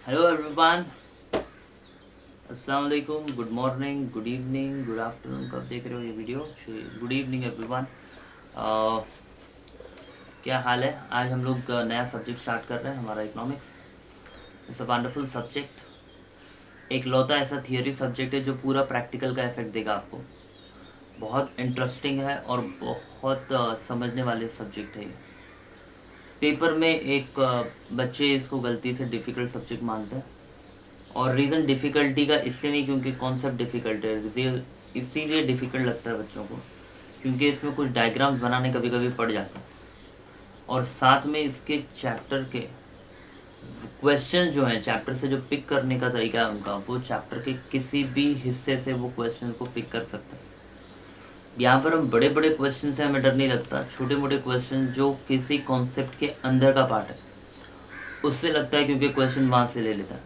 Hello everyone, अस्सलाम वालेकुम, good morning, good evening, good afternoon, कब देख रहे हो ये वीडियो। Good evening everyone. क्या हाल है। आज हम लोग नया सब्जेक्ट स्टार्ट कर रहे हैं, हमारा economics. It's a wonderful subject. एक लौता ऐसा थियोरी सब्जेक्ट है जो पूरा प्रैक्टिकल का इफेक्ट देगा आपको। बहुत इंटरेस्टिंग है और बहुत समझने वाले सब्जेक्ट है ये। पेपर में एक बच्चे इसको गलती से डिफ़िकल्ट सब्जेक्ट मानते हैं, और रीज़न डिफ़िकल्टी का इसलिए नहीं क्योंकि कॉन्सेप्ट डिफ़िकल्ट है, इसीलिए डिफ़िकल्ट लगता है बच्चों को क्योंकि इसमें कुछ डायग्राम्स बनाने कभी कभी पड़ जाता है, और साथ में इसके चैप्टर के क्वेश्चन जो हैं, चैप्टर से जो पिक करने का तरीका है उनका, वो चैप्टर के किसी भी हिस्से से वो क्वेश्चन को पिक कर सकते हैं। यहाँ पर हम बड़े बड़े क्वेश्चन से हमें डर नहीं लगता, छोटे मोटे क्वेश्चन जो किसी कॉन्सेप्ट के अंदर का पार्ट है उससे लगता है क्योंकि क्वेश्चन वहाँ से ले लेता है।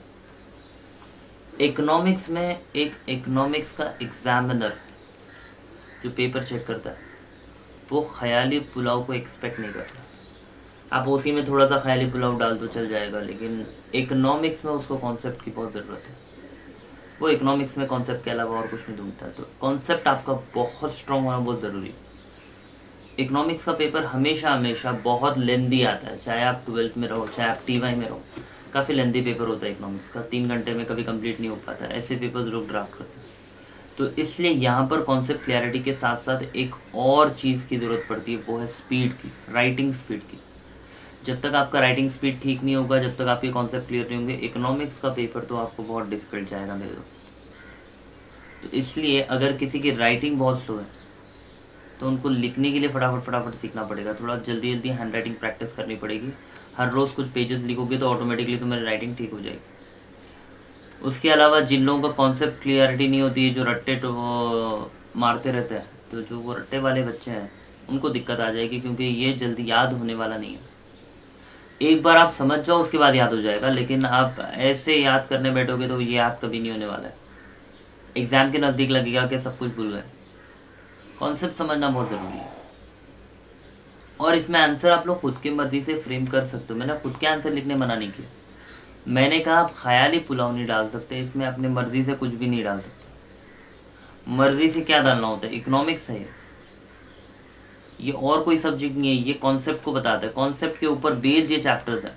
इकोनॉमिक्स में एक इकोनॉमिक्स का एग्जामिनर जो पेपर चेक करता है वो ख्याली पुलाव को एक्सपेक्ट नहीं करता। आप उसी में थोड़ा सा ख्याली पुलाव डाल तो चल जाएगा, लेकिन इकोनॉमिक्स में उसको कॉन्सेप्ट की बहुत ज़रूरत है। वो इकोनॉमिक्स में कॉन्सेप्ट के अलावा और कुछ नहीं ढूंढता, तो कॉन्सेप्ट आपका बहुत स्ट्रॉन्ग होना बहुत ज़रूरी है। इकोनॉमिक्स का पेपर हमेशा हमेशा बहुत लेंदी आता है, चाहे आप 12th में रहो चाहे आप TY में रहो। काफ़ी लेंदी पेपर होता है इकोनॉमिक्स का, 3 घंटे में कभी कंप्लीट नहीं हो पाता, ऐसे पेपर्स लोग ड्राफ्ट करते हैं। तो इसलिए यहाँ पर कॉन्सेप्ट क्लैरिटी के साथ साथ एक और चीज़ की ज़रूरत पड़ती है, वो है स्पीड की, राइटिंग स्पीड की। जब तक आपका राइटिंग स्पीड ठीक नहीं होगा, जब तक आपके कॉन्सेप्ट क्लियर नहीं होंगे, इकोनॉमिक्स का पेपर तो आपको बहुत डिफिकल्ट जाएगा मेरे दोस्त। तो इसलिए अगर किसी की राइटिंग बहुत स्लो है तो उनको लिखने के लिए फटाफट फटाफट सीखना पड़ेगा, थोड़ा जल्दी जल्दी हैंड राइटिंग प्रैक्टिस करनी पड़ेगी। हर रोज़ कुछ पेजेस लिखोगे तो ऑटोमेटिकली तुम्हारी राइटिंग ठीक हो जाएगी। उसके अलावा जिन लोगों का कॉन्सेप्ट क्लियरिटी नहीं होती है, जो रट्टे तो मारते रहते हैं, तो जो वो रट्टे वाले बच्चे हैं उनको दिक्कत आ जाएगी, क्योंकि ये जल्दी याद होने वाला नहीं है। एक बार आप समझ जाओ उसके बाद याद हो जाएगा, लेकिन आप ऐसे याद करने बैठोगे तो ये याद कभी नहीं होने वाला है। एग्ज़ाम के नज़दीक लगेगा कि सब कुछ भूल गए। कॉन्सेप्ट समझना बहुत ज़रूरी है, और इसमें आंसर आप लोग खुद की मर्ज़ी से फ्रेम कर सकते हो। मैंने खुद के आंसर लिखने मना नहीं किया, मैंने कहा आप ख्याली पुलाव नहीं डाल सकते, इसमें अपनी मर्ज़ी से कुछ भी नहीं डाल सकते। मर्ज़ी से क्या डालना होता है, इकोनॉमिक्स है ये और कोई सब्जेक्ट नहीं है, ये कॉन्सेप्ट को बताता है, कॉन्सेप्ट के ऊपर बेस्ड ये चैप्टर्स है।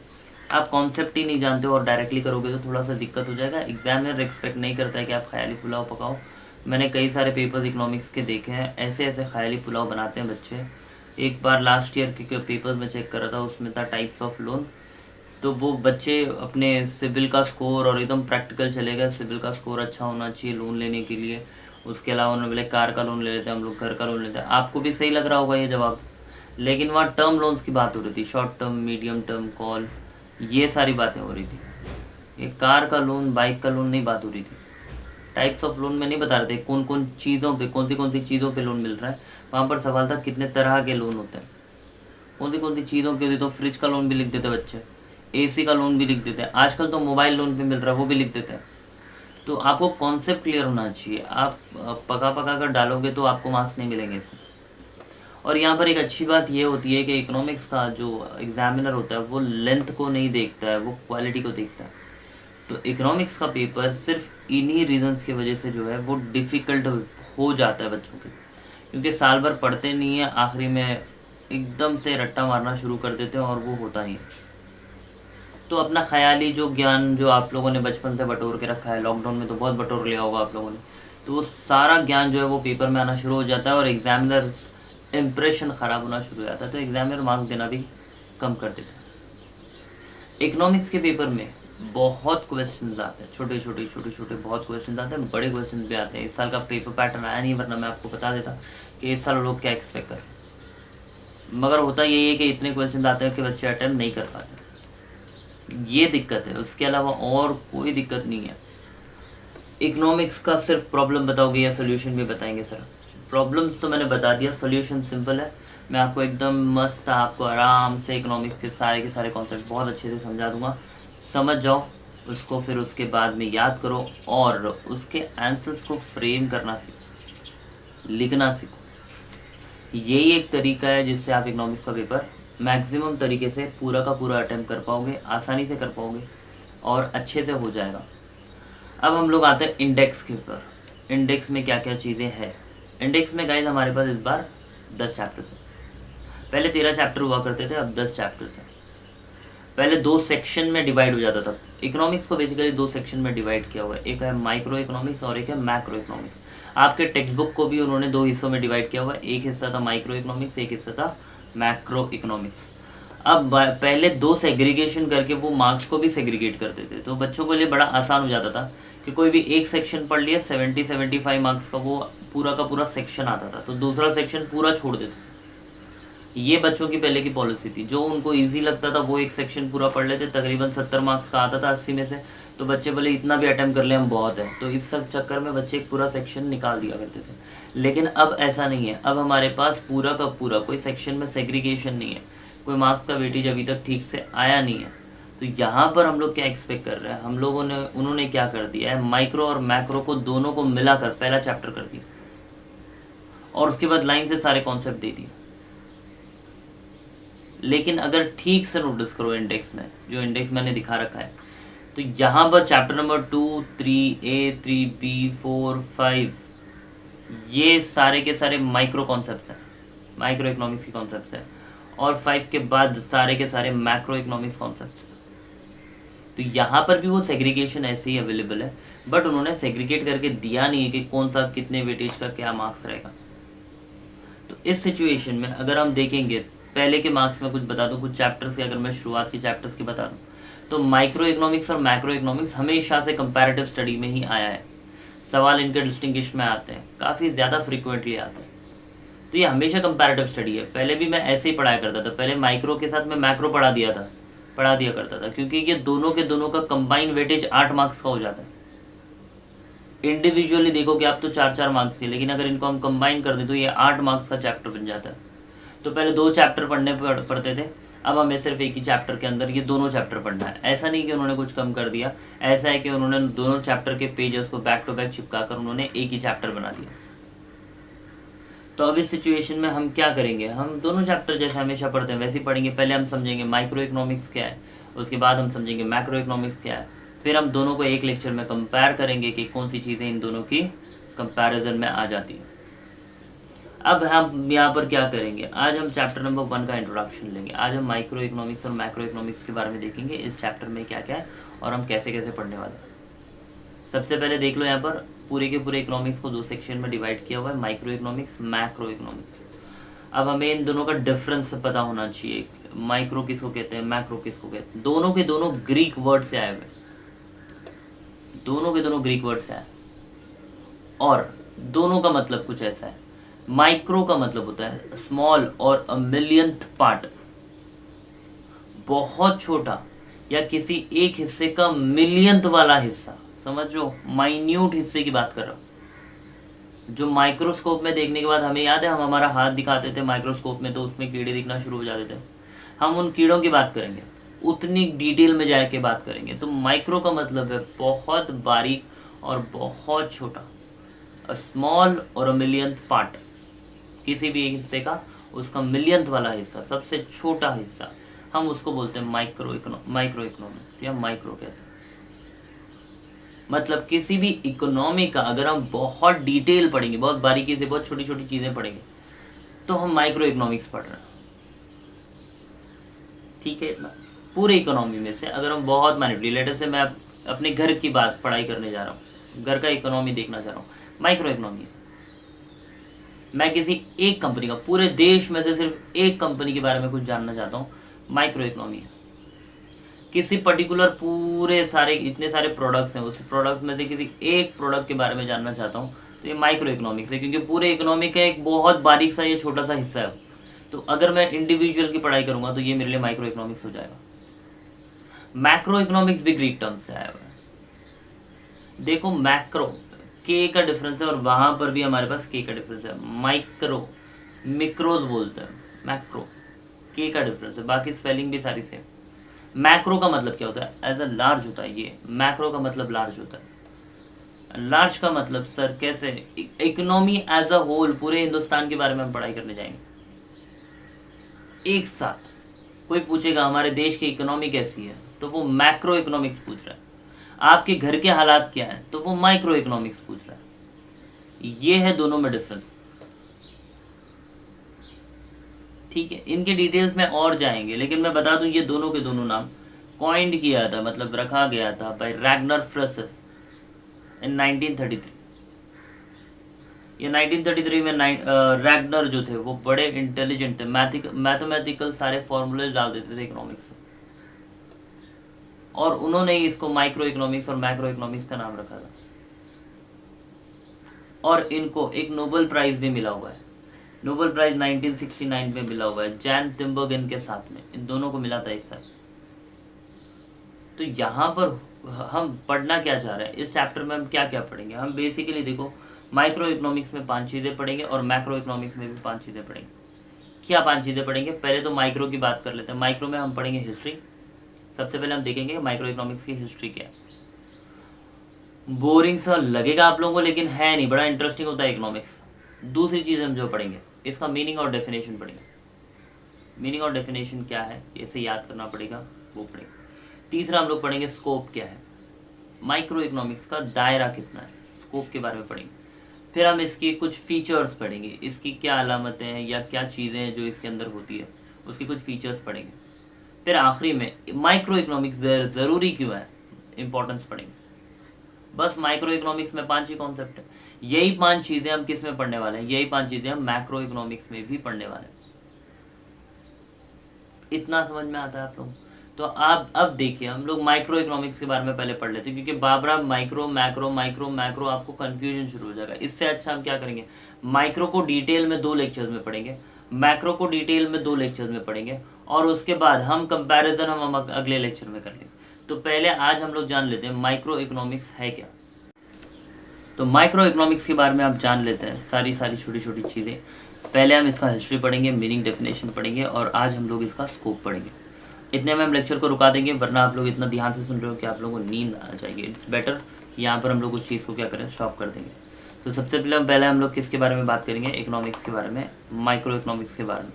आप कॉन्सेप्ट ही नहीं जानते हो और डायरेक्टली करोगे तो थोड़ा सा दिक्कत हो जाएगा। एग्जामिनर एक्सपेक्ट नहीं करता है कि आप ख्याली पुलाव पकाओ। मैंने कई सारे पेपर्स इकोनॉमिक्स के देखे हैं, ऐसे ऐसे ख्याली पुलाव बनाते हैं बच्चे। एक बार लास्ट ईयर के पेपर्स में चेक कर रहा था, उसमें था टाइप्स ऑफ लोन, तो वो बच्चे अपने सिविल का स्कोर और एकदम प्रैक्टिकल चले गए, सिविल का स्कोर अच्छा होना चाहिए लोन लेने के लिए। उसके अलावा उन्होंने बोले कार का लोन ले लेते हैं हम लोग, घर का लोन लेते हैं। आपको भी सही लग रहा होगा ये जवाब, लेकिन वहाँ टर्म लोन्स की बात हो रही थी, short term, medium term, call, ये सारी बातें हो रही थी। ये कार का लोन, बाइक का लोन नहीं बात हो रही थी। टाइप्स ऑफ लोन में नहीं बता रहे थे कौन कौन चीज़ों पे, कौन सी चीज़ों पे लोन मिल रहा है। वहाँ पर सवाल था कितने तरह के लोन होते हैं, कौन सी चीज़ों के होते। तो फ्रिज का लोन भी लिख देते बच्चे, AC का लोन भी लिख देते हैं, आजकल तो मोबाइल लोन पे मिल रहा है वो भी लिख देते हैं। तो आपको कॉन्सेप्ट क्लियर होना चाहिए। आप पका पका कर डालोगे तो आपको मार्क्स नहीं मिलेंगे इसमें। और यहाँ पर एक अच्छी बात ये होती है कि इकोनॉमिक्स का जो एग्जामिनर होता है वो लेंथ को नहीं देखता है, वो क्वालिटी को देखता है। तो इकोनॉमिक्स का पेपर सिर्फ इन्हीं रीजंस की वजह से जो है वो डिफ़िकल्ट हो जाता है बच्चों के, क्योंकि साल भर पढ़ते नहीं है, आखिरी में एकदम से रट्टा मारना शुरू कर देते हैं और वो होता नहीं है। तो अपना ख्याली जो ज्ञान जो आप लोगों ने बचपन से बटोर के रखा है, लॉकडाउन में तो बहुत बटोर लिया होगा आप लोगों ने, तो वो सारा ज्ञान जो है वो पेपर में आना शुरू हो जाता है और एग्जामिनर इम्प्रेशन ख़राब होना शुरू हो जाता है, तो एग्जामिनर मार्क्स देना भी कम कर देता है। इकोनॉमिक्स के पेपर में बहुत क्वेश्चन आते हैं, छोटे छोटे बहुत क्वेश्चन आते हैं, बड़े क्वेश्चन भी आते हैं। इस साल का पेपर पैटर्न आया नहीं, वरना मैं आपको बता देता कि इस साल लोग क्या एक्सपेक्ट करें। मगर होता यही है कि इतने क्वेश्चन आते हैं कि बच्चे अटेम्प्ट नहीं कर पाते, ये दिक्कत है। उसके अलावा और कोई दिक्कत नहीं है। इकोनॉमिक्स का सिर्फ प्रॉब्लम बताओगे या सोल्यूशन भी बताएंगे सर? प्रॉब्लम्स तो मैंने बता दिया, सोल्यूशन सिंपल है। मैं आपको एकदम मस्त, आपको आराम से इकोनॉमिक्स के सारे कॉन्सेप्ट बहुत अच्छे से समझा दूंगा। समझ जाओ उसको, फिर उसके बाद में याद करो और उसके आंसर्स को फ्रेम करना सीखो, लिखना सीखो। यही एक तरीका है जिससे आप इकोनॉमिक्स का पेपर मैक्सिमम तरीके से पूरा का पूरा अटेम्प्ट कर पाओगे, आसानी से कर पाओगे और अच्छे से हो जाएगा। अब हम लोग आते हैं इंडेक्स के ऊपर। इंडेक्स में क्या क्या चीज़ें हैं। इंडेक्स में गाइस हमारे पास इस बार 10 चैप्टर्स हैं। पहले 13 चैप्टर हुआ करते थे, अब 10 चैप्टर्स हैं। पहले 2 सेक्शन में डिवाइड हो जाता था। इकोनॉमिक्स को बेसिकली 2 सेक्शन में डिवाइड किया हुआ है, एक है माइक्रो इकोनॉमिक्स और एक है मैक्रो इकोनॉमिक्स। आपके टेक्स्ट बुक को भी उन्होंने 2 हिस्सों में डिवाइड किया हुआ है, एक हिस्सा था माइक्रो इकोनॉमिक्स, एक हिस्सा था मैक्रो इकोनॉमिक्स। अब पहले 2 सेग्रीगेशन करके वो मार्क्स को भी सेग्रीगेट करते थे, तो बच्चों के लिए बड़ा आसान हो जाता था कि कोई भी एक सेक्शन पढ़ लिया 70-75 मार्क्स का वो पूरा का पूरा सेक्शन आता था, तो दूसरा सेक्शन पूरा छोड़ देते। ये बच्चों की पहले की पॉलिसी थी। जो उनको इजी लगता था वो एक सेक्शन पूरा पढ़ लेते, तकरीबन 70 मार्क्स का आता था 80 में से, तो बच्चे बोले इतना भी अटेम्प्ट कर ले हम बहुत है, तो इस सब चक्कर में बच्चे एक पूरा सेक्शन निकाल दिया करते थे। लेकिन अब ऐसा नहीं है, अब हमारे पास पूरा का पूरा कोई सेक्शन में सेग्रीगेशन नहीं है, कोई मार्क्स का वेटेज अभी तक ठीक से आया नहीं है। तो यहाँ पर हम लोग क्या एक्सपेक्ट कर रहे हैं, हम लोगों ने उन्होंने क्या कर दिया है, माइक्रो और मैक्रो को दोनों को मिलाकर पहला चैप्टर कर दिया और उसके बाद लाइन से सारे कॉन्सेप्ट दे दिए। लेकिन अगर ठीक से नोटिस करो इंडेक्स में, जो इंडेक्स मैंने दिखा रखा है, तो यहाँ पर चैप्टर नंबर 2, 3A, 3B, 4, 5 ये सारे के सारे माइक्रो कॉन्सेप्ट्स हैं, माइक्रो इकोनॉमिक्स के कॉन्सेप्ट्स हैं, और 5 के बाद सारे के सारे मैक्रो इकोनॉमिक्स कॉन्सेप्ट्स। तो यहाँ पर भी वो सेग्रीगेशन ऐसे ही अवेलेबल है, बट उन्होंने सेग्रीगेट करके दिया नहीं है कि कौन सा कितने वेटेज का क्या मार्क्स रहेगा। तो इस सिचुएशन में अगर हम देखेंगे, पहले के मार्क्स में कुछ बता दूं, कुछ चैप्टर्स की अगर मैं शुरुआत की चैप्टर्स की बता दूं, तो माइक्रो इकोनॉमिक्स और मैक्रो इकोनॉमिक्स हमेशा से कंपैरेटिव स्टडी में ही आया है। सवाल इनके डिस्टिंग्विश में आते हैं, काफ़ी ज़्यादा फ्रीक्वेंटली आते हैं, तो ये हमेशा कंपैरेटिव स्टडी है। पहले भी मैं ऐसे ही पढ़ाया करता था, पहले माइक्रो के साथ मैं मैक्रो पढ़ा दिया करता था, क्योंकि ये दोनों के दोनों का कंबाइन वेटेज 8 मार्क्स का हो जाता है। इंडिविजुअली देखोगे आप तो 4-4 मार्क्स के, लेकिन अगर इनको हम कंबाइन कर दें तो ये 8 मार्क्स का चैप्टर बन जाता है। तो पहले 2 चैप्टर पढ़ते थे, अब हमें सिर्फ एक ही चैप्टर के अंदर ये दोनों चैप्टर पढ़ना है। ऐसा नहीं कि उन्होंने कुछ कम कर दिया, ऐसा है कि उन्होंने दोनों चैप्टर के पेजेस को बैक टू बैक चिपकाकर उन्होंने एक ही चैप्टर बना दिया। तो अब इस सिचुएशन में हम क्या करेंगे, हम दोनों चैप्टर जैसे हमेशा पढ़ते हैं वैसे ही पढ़ेंगे। पहले हम समझेंगे माइक्रो इकोनॉमिक्स क्या है, उसके बाद हम समझेंगे मैक्रो इकोनॉमिक्स क्या है, फिर हम दोनों को एक लेक्चर में कंपेयर करेंगे कि कौन सी चीज़ें इन दोनों की कंपैरिजन में आ जाती है। अब हम यहाँ पर क्या करेंगे, आज हम चैप्टर नंबर 1 का इंट्रोडक्शन लेंगे। आज हम माइक्रो इकोनॉमिक्स और मैक्रो इकोनॉमिक्स के बारे में देखेंगे, इस चैप्टर में क्या क्या है और हम कैसे कैसे पढ़ने वाले हैं। सबसे पहले देख लो, यहाँ पर पूरे के पूरे इकोनॉमिक्स को 2 सेक्शन में डिवाइड किया हुआ है, माइक्रो इकोनॉमिक्स, मैक्रो इकोनॉमिक्स। अब हमें इन दोनों का डिफरेंस पता होना चाहिए, माइक्रो किसको कहते हैं, मैक्रो किसको कहते हैं। दोनों के दोनों ग्रीक वर्ड से आए हुए, दोनों के दोनों ग्रीक वर्ड से आए, और दोनों का मतलब कुछ ऐसा है। माइक्रो का मतलब होता है स्मॉल और अ मिलियंथ पार्ट, बहुत छोटा या किसी एक हिस्से का मिलियंथ वाला हिस्सा, समझो माइन्यूट हिस्से की बात कर रहा हूँ। जो माइक्रोस्कोप में देखने के बाद हमें याद है, हम हमारा हाथ दिखाते थे माइक्रोस्कोप में तो उसमें कीड़े दिखना शुरू हो जाते थे, हम उन कीड़ों की बात करेंगे, उतनी डिटेल में जाके बात करेंगे। तो माइक्रो का मतलब है बहुत बारीक और बहुत छोटा, अ स्मॉल और अ मिलियंथ पार्ट, किसी भी एक हिस्से का उसका मिलियंथ वाला हिस्सा, सबसे छोटा हिस्सा, हम उसको बोलते हैं माइक्रो इकोनॉमिक्स या माइक्रो कहते हैं। मतलब किसी भी इकोनॉमी का अगर हम बहुत डिटेल पढ़ेंगे, बहुत बारीकी से, बहुत छोटी छोटी चीजें पढ़ेंगे, तो हम माइक्रो इकोनॉमिक्स पढ़ रहे हैं। ठीक है, इतना पूरे इकोनॉमी में से अगर हम बहुत मैनिपुलेट, लेटर से मैं अपने घर की बात पढ़ाई करने जा रहा हूँ, घर का इकोनॉमी देखना चाह रहा हूँ, माइक्रो इकोनॉमी। मैं किसी एक कंपनी का, पूरे देश में से सिर्फ एक कंपनी के बारे में कुछ जानना चाहता हूँ, माइक्रो इकोनॉमी है। किसी पर्टिकुलर पूरे सारे इतने सारे प्रोडक्ट्स हैं, उस प्रोडक्ट्स में से किसी एक प्रोडक्ट के बारे में जानना चाहता हूँ, तो ये माइक्रो इकोनॉमिक्स है, क्योंकि पूरे इकोनॉमी का एक बहुत बारीक सा ये छोटा सा हिस्सा है। तो अगर मैं इंडिविजुअल की पढ़ाई करूंगा तो ये मेरे लिए माइक्रो इकोनॉमिक्स हो जाएगा। मैक्रो इकोनॉमिक्स भी ग्रीक टर्म से आया हुआ है। देखो मैक्रो के का डिफरेंस है और वहां पर भी हमारे पास के का डिफरेंस है। माइक्रो मिक्रोज बोलते हैं, मैक्रो के का डिफरेंस है, बाकी स्पेलिंग भी सारी सेम। मैक्रो का मतलब क्या होता है, एज अ लार्ज होता है। ये मैक्रो का मतलब लार्ज होता है। लार्ज का मतलब सर कैसे, इकोनॉमी एज अ होल, पूरे हिंदुस्तान के बारे में हम पढ़ाई करने जाएंगे एक साथ। कोई पूछेगा हमारे देश की इकोनॉमी कैसी है, तो वो मैक्रो इकोनॉमिक्स पूछ रहा है। आपके घर के हालात क्या है, तो वो माइक्रो इकोनॉमिक्स पूछ रहा है। ये है दोनों में डिफरेंस। ठीक है, इनके डिटेल्स में और जाएंगे, लेकिन मैं बता दूं ये दोनों के दोनों नाम कॉइंड किया था, मतलब रखा गया था बाय रैग्नर फ्रसेस इन 1933। ये 1933 में रैग्नर जो थे वो बड़े इंटेलिजेंट थे, मैथमेटिकल सारे फॉर्मूले डाल देते थे इकोनॉमिक्स में, और उन्होंने ही इसको माइक्रो इकोनॉमिक्स और मैक्रो इकोनॉमिक्स का नाम रखा था। और इनको एक नोबेल प्राइज भी मिला हुआ है, नोबेल प्राइज 1969 में मिला हुआ है जैन तिम्बर्गन के साथ में, इन दोनों को मिला था एक साथ। तो यहाँ पर हम पढ़ना क्या चाह रहे हैं, इस चैप्टर में हम क्या क्या पढ़ेंगे, हम बेसिकली देखो माइक्रो इकोनॉमिक्स में 5 चीज़ें पढ़ेंगे और मैक्रो इकोनॉमिक्स में भी 5 चीज़ें पढ़ेंगे। क्या 5 चीज़ें पढ़ेंगे, पहले तो माइक्रो की बात कर लेते हैं। माइक्रो में हम पढ़ेंगे हिस्ट्री। सबसे पहले हम देखेंगे माइक्रो इकोनॉमिक्स की हिस्ट्री क्या है। बोरिंग सा लगेगा आप लोगों को, लेकिन है नहीं, बड़ा इंटरेस्टिंग होता है इकोनॉमिक्स। दूसरी चीज़ हम जो पढ़ेंगे, इसका मीनिंग और डेफिनेशन पढ़ेंगे। मीनिंग और डेफिनेशन क्या है, इसे याद करना पड़ेगा, वो पढ़ेंगे। तीसरा हम लोग पढ़ेंगे स्कोप क्या है, माइक्रो इकोनॉमिक्स का दायरा कितना है, स्कोप के बारे में पढ़ेंगे। फिर हम इसकी कुछ फीचर्स पढ़ेंगे, इसकी क्या अलामतें हैं या क्या चीज़ें हैं जो इसके अंदर होती है, उसकी कुछ फीचर्स पढ़ेंगे। फिर आखिरी में माइक्रो इकोनॉमिक्स ज़रूरी क्यों है, इंपॉर्टेंस पढ़ेंगे। बस माइक्रो इकोनॉमिक्स में 5 ही कॉन्सेप्ट है। यही 5 चीज़ें हम किस में पढ़ने वाले हैं, यही 5 चीज़ें हम मैक्रो इकोनॉमिक्स में भी पढ़ने वाले हैं। इतना समझ में आता है आप लोग? तो आप अब देखिए, हम लोग माइक्रो इकोनॉमिक्स के बारे में पहले पढ़ लेते हैं, क्योंकि बाबरा माइक्रो मैक्रो माइक्रो मैक्रो आपको कंफ्यूजन शुरू हो जाएगा। इससे अच्छा हम क्या करेंगे, माइक्रो को डिटेल में 2 लेक्चर्स में पढ़ेंगे, मैक्रो को डिटेल में 2 लेक्चर्स में पढ़ेंगे, और उसके बाद हम कंपैरिजन हम अगले लेक्चर में कर लेंगे। तो पहले आज हम लोग जान लेते हैं माइक्रो इकोनॉमिक्स है क्या। तो माइक्रो इकोनॉमिक्स के बारे में आप जान लेते हैं सारी छोटी छोटी चीज़ें। पहले हम इसका हिस्ट्री पढ़ेंगे, मीनिंग डेफिनेशन पढ़ेंगे, और आज हम लोग इसका स्कोप पढ़ेंगे। इतने में हम लेक्चर को रुका देंगे, वरना आप लोग इतना ध्यान से सुन रहे हो कि आप लोगों को नींद आ जाएगी। इट्स बेटर कि यहाँ पर हम लोग उस चीज़ को क्या करें, स्टॉप कर देंगे। तो सबसे पहले हम लोग किसके बारे में बात करेंगे, इकोनॉमिक्स के बारे में, माइक्रो इकोनॉमिक्स के बारे में।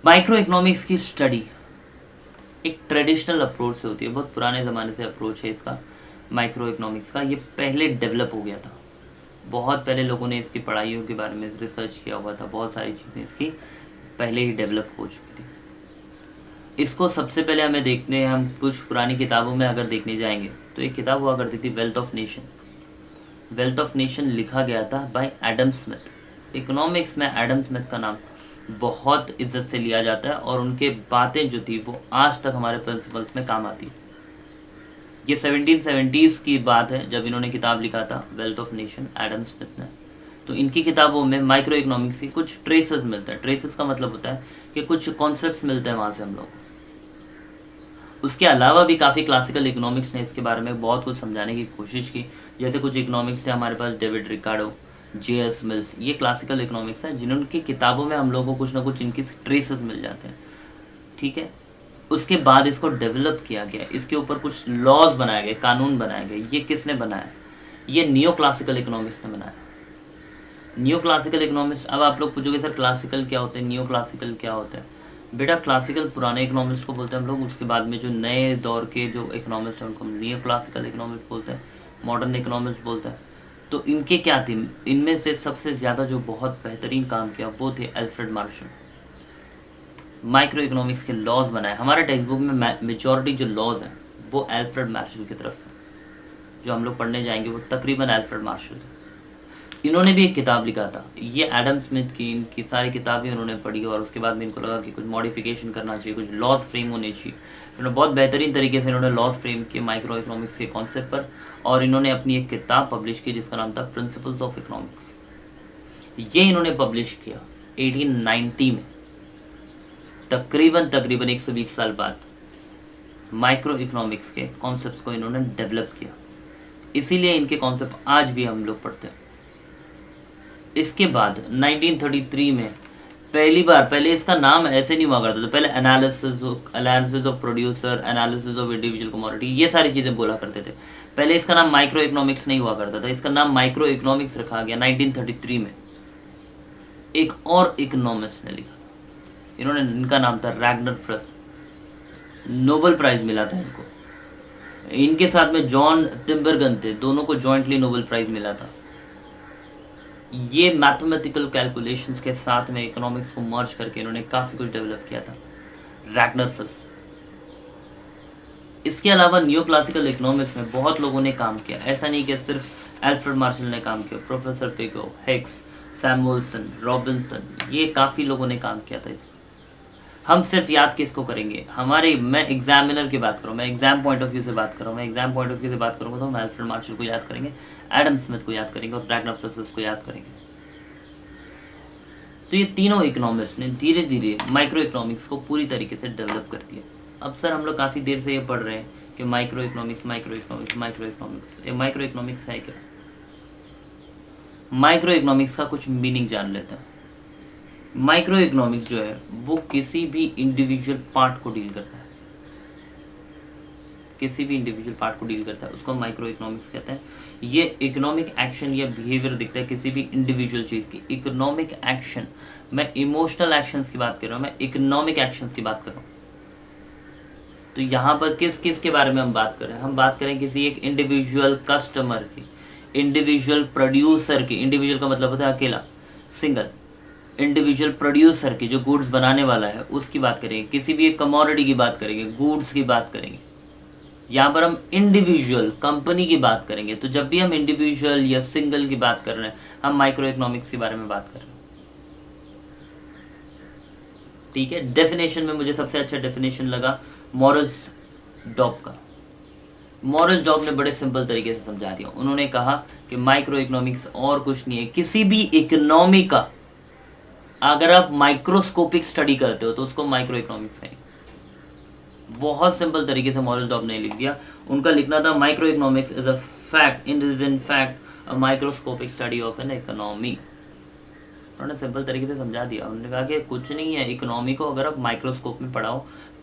माइक्रो इकोनॉमिक्स की स्टडी एक ट्रेडिशनल अप्रोच से होती है, बहुत पुराने ज़माने से अप्रोच है इसका माइक्रो इकोनॉमिक्स का। ये पहले डेवलप हो गया था, बहुत पहले लोगों ने इसकी पढ़ाइयों के बारे में रिसर्च किया हुआ था, बहुत सारी चीज़ें इसकी पहले ही डेवलप हो चुकी थी। इसको सबसे पहले हमें देखते हैं, हम कुछ पुरानी किताबों में अगर देखने जाएंगे तो एक किताब हुआ करती थी wealth of nation. Wealth of nation लिखा गया था बाय एडम स्मिथ। इकोनॉमिक्स में एडम स्मिथ का नाम बहुत इज्जत से लिया जाता है, और उनके बातें जो थी वो आज तक हमारे प्रिंसिपल्स में काम आती है। ये 1770s की बात है जब इन्होंने किताब लिखा था wealth of nation, Adam Smith ने। तो इनकी किताबों में माइक्रो इकोनॉमिक्स की कुछ ट्रेसेस मिलते हैं। ट्रेसेस का मतलब होता है कि कुछ कॉन्सेप्ट्स मिलते हैं वहाँ से हम लोग। उसके अलावा भी काफ़ी क्लासिकल इकोनॉमिक्स ने इसके बारे में बहुत कुछ समझाने की कोशिश की। जैसे कुछ इकोनॉमिक्स थे हमारे पास, डेविड रिकार्डो, J.S. मिल्स, ये क्लासिकल इकोनॉमिक्स है जिनकी किताबों में हम लोगों को कुछ ना कुछ इनकी ट्रेसेस मिल जाते हैं। ठीक है, उसके बाद इसको डेवलप किया गया, इसके ऊपर कुछ लॉज बनाए गए, कानून बनाए गए। ये किसने बनाया, ये नियो क्लासिकल इकोनॉमिक्स ने बनाया। नियो क्लासिकल इकोनॉमिक्स, अब आप लोग पूछोगे सर क्लासिकल क्या होते हैं, नियो क्लासिकल क्या होता है। बेटा क्लासिकल पुराने इकोनॉमिक्स को बोलते हैं हम लोग, उसके बाद में जो नए दौर के जो इकोनॉमिक्स हैं उनको हम नियो क्लासिकल इकोनॉमिक्स बोलते हैं, मॉडर्न इकोनॉमिक्स बोलते हैं। तो इनके क्या थे, इनमें से सबसे ज़्यादा जो बहुत बेहतरीन काम किया वो थे अल्फ्रेड मार्शल। माइक्रो इकोनॉमिक्स के लॉज बनाए। हमारे टेक्स्ट बुक में मेजॉरिटी जो लॉज हैं वो अल्फ्रेड मार्शल की तरफ से, जो हम लोग पढ़ने जाएंगे वो तकरीबन अल्फ्रेड मार्शल। इन्होंने भी एक किताब लिखा था, ये एडम स्मिथ की, इनकी सारी किताबें उन्होंने पढ़ी, और उसके बाद में इनको लगा कि कुछ मॉडिफिकेशन करना चाहिए, कुछ लॉज फ्रेम होने चाहिए। इन्होंने बहुत बेहतरीन तरीके से इन्होंने लॉज फ्रेम किए माइक्रो इकोनॉमिक्स के कॉन्सेप्ट पर, और इन्होंने अपनी एक किताब पब्लिश की जिसका नाम था प्रिंसिपल्स ऑफ इकोनॉमिक्स। ये इन्होंने पब्लिश किया 1890 में, तकरीबन 120 साल बाद माइक्रो इकोनॉमिक्स के कॉन्सेप्ट्स को इन्होंने डेवलप किया। इसीलिए इनके कॉन्सेप्ट आज भी हम लोग पढ़ते हैं। इसके बाद 1933 में पहली बार, पहले इसका नाम ऐसे नहीं हुआ करता था, पहले analysis of producer, analysis of individual commodity, ये सारी चीज़ें बोला करते थे। पहले इसका नाम माइक्रो इकोनॉमिक्स नहीं हुआ करता था, इसका नाम माइक्रो इकोनॉमिक्स रखा गया 1933 में। एक और इकोनॉमिस्ट ने लिखा, इन्होंने, इनका नाम था रैग्नर फ्रस। नोबेल प्राइज मिला था इनको। इनके साथ में जॉन टिम्बरगन थे, दोनों को जॉइंटली नोबेल प्राइज मिला था। ये मैथमेटिकल कैलकुलेशंस के साथ में इकोनॉमिक्स को मर्ज करके इन्होंने काफ़ी कुछ डेवलप किया था, रैग्नर फ्रिस। इसके अलावा न्यू क्लासिकल इकोनॉमिक्स में बहुत लोगों ने काम किया, ऐसा नहीं कि सिर्फ एल्फ्रेड मार्शल ने काम किया, professor Pigou, Higgs, Samuelson, Robinson, ये काफ़ी लोगों ने काम किया था। हम सिर्फ याद किसको करेंगे, मैं एग्जामिनर की बात कर रहा हूँ, मैं एग्जाम पॉइंट ऑफ व्यू से बात कर रहा हूँ, मैं एग्जाम पॉइंट ऑफ व्यू से बात करूँगा तो हम एल्फ्रेड मार्शल को याद करेंगे, एडम स्मिथ को याद करेंगे और रैग्नर फ्रिस को याद करेंगे। तो ये तीनों इकोनॉमिस्ट ने धीरे धीरे माइक्रो इकोनॉमिक्स को पूरी तरीके से डेवलप कर दिया। अब सर हम लोग काफ़ी देर से ये पढ़ रहे हैं कि micro economics, micro economics, micro economics. ये माइक्रो इकोनॉमिक्स है क्या? माइक्रो इकोनॉमिक्स का कुछ मीनिंग जान लेते हैं। माइक्रो इकोनॉमिक्स जो है वो किसी भी इंडिविजुअल पार्ट को डील करता है, किसी भी इंडिविजुअल पार्ट को डील करता है, उसको माइक्रो इकोनॉमिक्स कहते हैं। ये इकोनॉमिक एक्शन या बिहेवियर दिखता है किसी भी इंडिविजुअल चीज़ की। इकोनॉमिक एक्शन, मैं इमोशनल एक्शंस की बात कर रहा हूँ, मैं इकोनॉमिक एक्शंस की बात कर रहा हूँ। तो यहाँ पर किस किस के बारे में हम बात कर रहे हैं? हम बात करें किसी एक इंडिविजुअल कस्टमर की, इंडिविजुअल प्रोड्यूसर की। इंडिविजुअल का मतलब होता है अकेला, सिंगल। इंडिविजुअल प्रोड्यूसर की, जो गुड्स बनाने वाला है, उसकी बात करेंगे। किसी भी एक कमोडिटी की बात करेंगे, गुड्स की बात करेंगे। यहाँ पर हम इंडिविजुअल कंपनी की बात करेंगे। तो जब भी हम इंडिविजुअल या सिंगल की बात कर रहे हैं, हम माइक्रो इकोनॉमिक्स के बारे में बात कर रहे हैं। ठीक है। डेफिनेशन में मुझे सबसे अच्छा डेफिनेशन लगा मॉरिस डॉब का। मॉरिस डॉब ने बड़े सिंपल तरीके से समझा दिया। उन्होंने कहा कि माइक्रो इकोनॉमिक्स और कुछ नहीं है, किसी भी इकोनॉमी का अगर आप माइक्रोस्कोपिक स्टडी करते हो तो उसको माइक्रो इकोनॉमिक्स है। बहुत सिंपल तरीके से मॉरिस डॉब ने लिख दिया। उनका लिखना था micro economics is a fact, is in fact a microscopic study of an economy. उन्होंने सिंपल तरीके से समझा दिया। उन्होंने कहा कि कुछ नहीं है, इकोनॉमी को अगर आप माइक्रोस्कोप में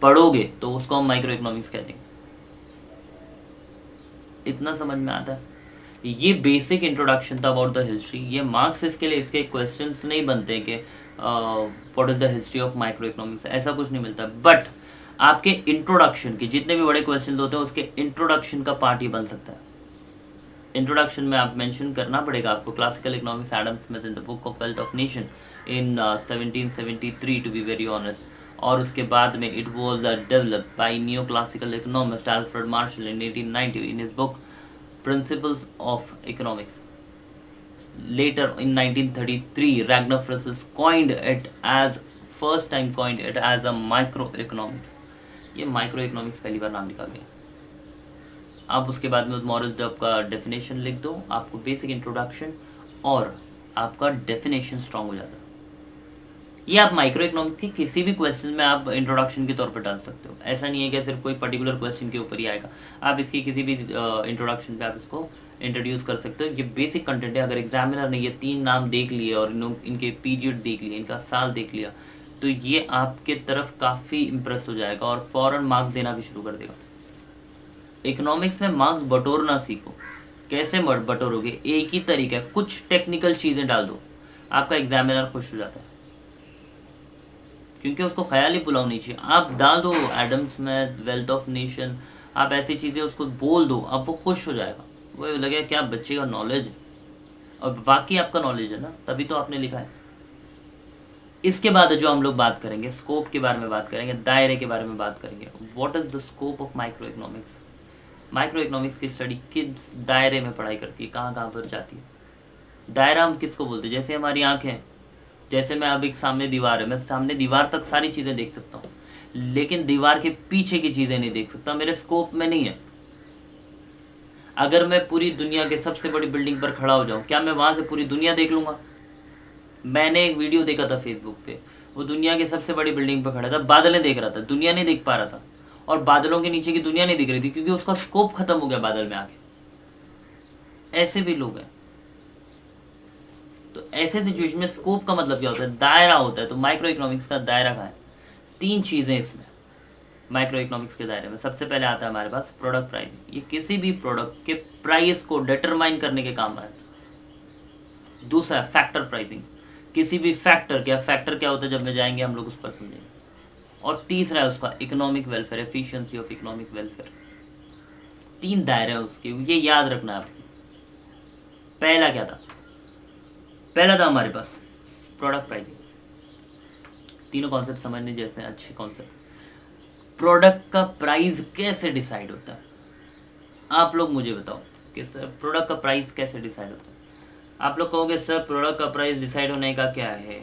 पढ़ोगे तो उसको हम माइक्रो इकोनॉमिक्स कहते हैं। इतना समझ में आता है। ये बेसिक इंट्रोडक्शन था अबाउट द हिस्ट्री। ये मार्क्स इसके लिए इसके क्वेश्चंस नहीं बनते कि what is the history of micro economics, ऐसा कुछ नहीं मिलता। बट आपके इंट्रोडक्शन के जितने भी बड़े क्वेश्चन होते हैं उसके इंट्रोडक्शन का पार्ट ही बन सकता है। इंट्रोडक्शन में आप मेंशन करना पड़ेगा आपको classical economics, Adam Smith in the book of wealth of nation in 1773 to be very honest. और उसके बाद में it was developed by new classical economist Alfred Marshall in 1890 in his book principles of economics. Later in 1933 Ragnar Frisch coined it as first time coined it as a microeconomics। ये microeconomics पहली बार नाम लिखा गया। आप उसके बाद में Morris डॉब का डेफिनेशन लिख दो, आपको बेसिक इंट्रोडक्शन और आपका डेफिनेशन स्ट्रांग हो जाता है। ये आप माइक्रो इकोनॉमिक्स की किसी भी क्वेश्चन में आप इंट्रोडक्शन के तौर पर डाल सकते हो। ऐसा नहीं है कि सिर्फ कोई पर्टिकुलर क्वेश्चन के ऊपर ही आएगा, आप इसकी किसी भी इंट्रोडक्शन पे आप इसको इंट्रोड्यूस कर सकते हो। ये बेसिक कंटेंट है। अगर एग्जामिनर ने ये 3 नाम देख लिए और इनके पीरियड देख लिए, इनका साल देख लिया, तो ये आपके तरफ काफ़ी इम्प्रेस हो जाएगा और फ़ौरन मार्क्स देना भी शुरू कर देगा। इकोनॉमिक्स में मार्क्स बटोरना सीखो। कैसे बटोरोगे? एक ही तरीका है, कुछ टेक्निकल चीज़ें डाल दो, आपका एग्जामिनर खुश हो जाता है, क्योंकि उसको ख्याली पुलाव नहीं चाहिए। आप डाल दो Adam Smith, wealth of nation, आप ऐसी चीज़ें उसको बोल दो, अब वो खुश हो जाएगा। वो लगेगा क्या बच्चे का नॉलेज है, और वाकई आपका नॉलेज है ना, तभी तो आपने लिखा है। इसके बाद जो हम लोग बात करेंगे, स्कोप के बारे में बात करेंगे, दायरे के बारे में बात करेंगे। What is the scope of micro economics? Micro economics की स्टडी किस दायरे में पढ़ाई करती है, कहाँ कहाँ पर जाती है? दायरा हम किसको बोलते हैं? जैसे हमारी आँखें, जैसे मैं अब एक सामने दीवार है, मैं सामने दीवार तक सारी चीज़ें देख सकता हूँ, लेकिन दीवार के पीछे की चीज़ें नहीं देख सकता, मेरे स्कोप में नहीं है। अगर मैं पूरी दुनिया के सबसे बड़ी बिल्डिंग पर खड़ा हो जाऊं, क्या मैं वहां से पूरी दुनिया देख लूंगा? मैंने एक वीडियो देखा था फेसबुक पे, वो दुनिया के सबसे बड़ी बिल्डिंग पर खड़ा था, बादलें देख रहा था, दुनिया नहीं देख पा रहा था, और बादलों के नीचे की दुनिया नहीं दिख रही थी क्योंकि उसका स्कोप खत्म हो गया बादल में आके। ऐसे भी लोग हैं। तो ऐसे सिचुएशन में स्कोप का मतलब क्या होता है? दायरा होता है। तो माइक्रो इकोनॉमिक्स का दायरा कहाँ है? 3 चीजें इसमें माइक्रो इकोनॉमिक्स के दायरे में। सबसे पहले आता है हमारे पास प्रोडक्ट प्राइसिंग। ये किसी भी प्रोडक्ट के प्राइस को डिटरमाइन करने के काम आता है। दूसरा फैक्टर प्राइसिंग, किसी भी फैक्टर क्या होता है जब में जाएंगे हम लोग उस पर समझेंगे। और तीसरा है उसका economic welfare, efficiency of economic welfare. 3 दायरे हैं उसके, ये याद रखना है आपको। पहला क्या था? पहला था हमारे पास प्रोडक्ट प्राइसिंग। तीनों कॉन्सेप्ट समझने जैसे हैं, अच्छे कॉन्सेप्ट। प्रोडक्ट का प्राइस कैसे डिसाइड होता है? आप लोग मुझे बताओ कि सर प्रोडक्ट का प्राइस कैसे डिसाइड होता है? आप लोग कहोगे सर प्रोडक्ट का प्राइस डिसाइड होने का क्या है,